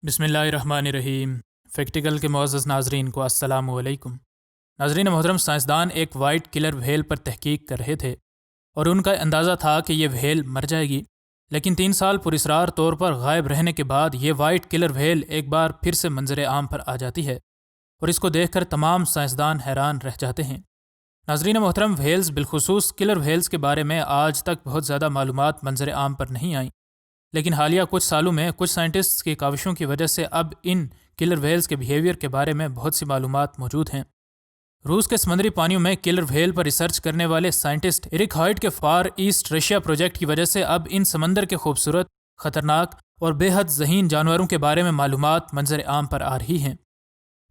बिस्मिल्लाहिर्रहमानिर्रहीम। फैक्टिकल के मुअज़्ज़ज़ नाज़रीन को अस्सलामु अलैकुम। नाज़रीन मोहतरम, साइंसदान एक वाइट किलर व्हेल पर तहकीक कर रहे थे और उनका अंदाज़ा था कि ये व्हेल मर जाएगी, लेकिन 3 साल पुरस्रार तौर पर गायब रहने के बाद ये वाइट किलर व्हेल एक बार फिर से मंजर आम पर आ जाती है और इसको देखकर तमाम साइंसदान हैरान रह जाते हैं। नाज़रीन मोहतरम, व्हेल्स बिलखुसूस किलर व्हेल्स के बारे में आज तक बहुत ज़्यादा मालूमात मंजर आम पर नहीं आई, लेकिन हालिया कुछ सालों में कुछ साइंटिस्ट्स की काविशों की वजह से अब इन किलर व्हेल्स के बिहेवियर के बारे में बहुत सी मालूमात मौजूद हैं। रूस के समुद्री पानियों में किलर व्हेल पर रिसर्च करने वाले साइंटिस्ट एरिक हाइट के फार ईस्ट रशिया प्रोजेक्ट की वजह से अब इन समंदर के खूबसूरत, खतरनाक और बेहद ज़हीन जानवरों के बारे में मालूमात मंजर आम पर आ रही हैं।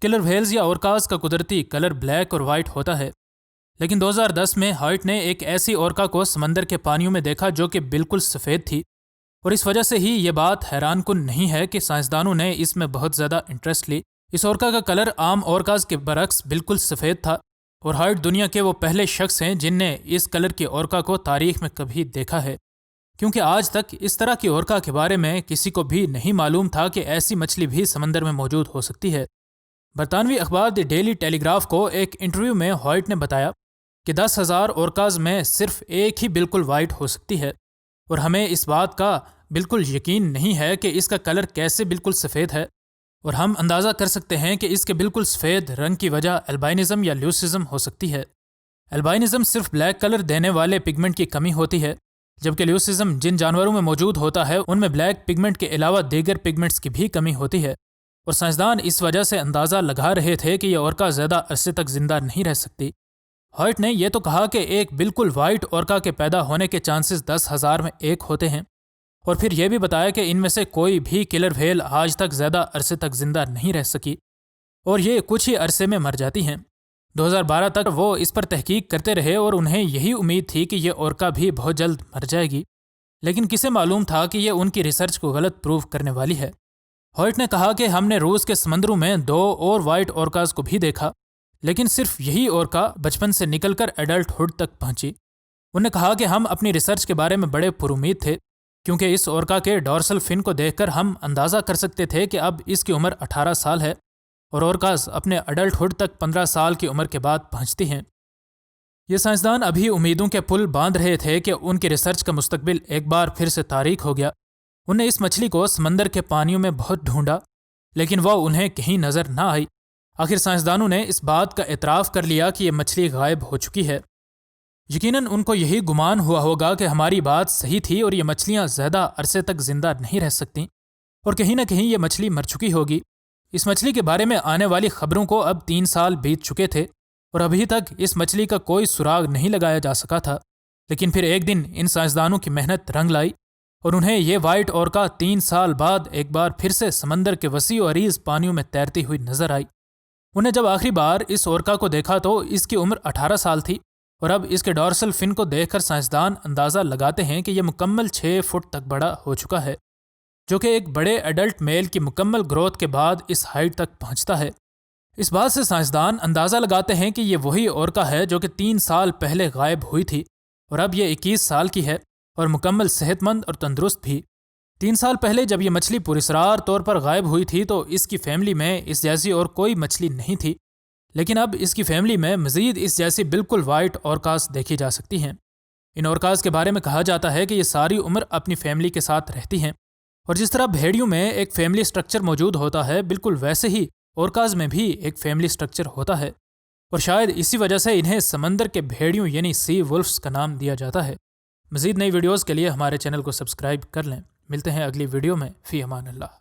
किलर व्हेल्स या ओरकास का कुदरती कलर ब्लैक और वाइट होता है, लेकिन 2010 में हाइट ने एक ऐसी ओरका को समंदर के पानियों में देखा जो कि बिल्कुल सफ़ेद थी, और इस वजह से ही ये बात हैरान कुन नहीं है कि साइंसदानों ने इसमें बहुत ज़्यादा इंटरेस्ट ली। इस ओरका का कलर आम ओरकास के बरक्स बिल्कुल सफ़ेद था और हाइट दुनिया के वो पहले शख्स हैं जिनने इस कलर की ओरका को तारीख में कभी देखा है, क्योंकि आज तक इस तरह की ओरका के बारे में किसी को भी नहीं मालूम था कि ऐसी मछली भी समंदर में मौजूद हो सकती है। बरतानवी अखबार द डेली टेलीग्राफ को एक इंटरव्यू में हाइट ने बताया कि 10,000 ओरकाज में सिर्फ एक ही बिल्कुल वाइट हो सकती है, और हमें इस बात का बिल्कुल यकीन नहीं है कि इसका कलर कैसे बिल्कुल सफ़ेद है, और हम अंदाज़ा कर सकते हैं कि इसके बिल्कुल सफ़ेद रंग की वजह एल्बाइनिज़म या ल्यूसिज़म हो सकती है। एल्बाइनिज़म सिर्फ ब्लैक कलर देने वाले पिगमेंट की कमी होती है, जबकि ल्यूसिज़म जिन जानवरों में मौजूद होता है उनमें ब्लैक पिगमेंट के अलावा दीगर पिगमेंट्स की भी कमी होती है, और साइंसदान इस वजह से अंदाज़ा लगा रहे थे कि यह ओरका ज़्यादा अरसे तक ज़िंदा नहीं रह सकती। हाइट ने यह तो कहा कि एक बिल्कुल वाइट ओरका के पैदा होने के चांसेस 10,000 में एक होते हैं, और फिर यह भी बताया कि इनमें से कोई भी किलर व्हेल आज तक ज़्यादा अरसे तक ज़िंदा नहीं रह सकी और ये कुछ ही अरसे में मर जाती हैं। 2012 तक वो इस पर तहकीक करते रहे और उन्हें यही उम्मीद थी कि यह ओरका भी बहुत जल्द मर जाएगी, लेकिन किसे मालूम था कि यह उनकी रिसर्च को गलत प्रूव करने वाली है। हाइट ने कहा कि हमने रूस के समंदरों में 2 और वाइट ओरकास को भी देखा, लेकिन सिर्फ यही ओरका बचपन से निकलकर एडल्टहुड तक पहुंची। उन्होंने कहा कि हम अपनी रिसर्च के बारे में बड़े पुरुमीद थे, क्योंकि इस ओरका के डॉर्सल फिन को देखकर हम अंदाज़ा कर सकते थे कि अब इसकी उम्र 18 साल है और ओरकास अपने एडल्टहुड तक 15 साल की उम्र के बाद पहुंचती हैं। ये साइंसदान अभी उम्मीदों के पुल बांध रहे थे कि उनकी रिसर्च का मुस्तकबिल एक बार फिर से तारीख हो गया। उन्हें इस मछली को समंदर के पानियों में बहुत ढूंढा, लेकिन वह उन्हें कहीं नज़र ना आई। आखिर साइंसदानों ने इस बात का एतराफ़ कर लिया कि यह मछली गायब हो चुकी है। यकीनन उनको यही गुमान हुआ होगा कि हमारी बात सही थी और ये मछलियाँ ज़्यादा अरसे तक ज़िंदा नहीं रह सकती, और कहीं ना कहीं ये मछली मर चुकी होगी। इस मछली के बारे में आने वाली खबरों को अब 3 साल बीत चुके थे और अभी तक इस मछली का कोई सुराग नहीं लगाया जा सका था, लेकिन फिर एक दिन इन साइंसदानों की मेहनत रंग लाई और उन्हें ये वाइट ओरका 3 साल बाद एक बार फिर से समंदर के वसी और अरीज़ पानियों में तैरती हुई नजर आई। उन्हें जब आखिरी बार इस ओरका को देखा तो इसकी उम्र 18 साल थी, और अब इसके डॉर्सल फिन को देखकर साइंसदान अंदाज़ा लगाते हैं कि यह मुकम्मल 6 फुट तक बड़ा हो चुका है, जो कि एक बड़े एडल्ट मेल की मुकम्मल ग्रोथ के बाद इस हाइट तक पहुंचता है। इस बात से साइंसदान अंदाज़ा लगाते हैं कि यह वही ओरका है जो कि 3 साल पहले गायब हुई थी, और अब यह 21 साल की है और मुकम्मल सेहतमंद और तंदुरुस्त भी। 3 साल पहले जब यह मछली पुरस्रार तौर पर गायब हुई थी तो इसकी फैमिली में इस जैसी और कोई मछली नहीं थी, लेकिन अब इसकी फैमिली में मज़ीद इस जैसी बिल्कुल वाइट ओरकास देखी जा सकती हैं। इन ओरकास के बारे में कहा जाता है कि ये सारी उम्र अपनी फैमिली के साथ रहती हैं, और जिस तरह भेड़ियों में एक फैमिली स्ट्रक्चर मौजूद होता है, बिल्कुल वैसे ही ओरकास में भी एक फैमिली स्ट्रक्चर होता है, और शायद इसी वजह से इन्हें समंदर के भेड़ियों यानी सी वुल्फ्स का नाम दिया जाता है। मज़ीद नई वीडियोज़ के लिए हमारे चैनल को सब्सक्राइब कर लें। मिलते हैं अगली वीडियो में। फ़ी अमान अल्लाह।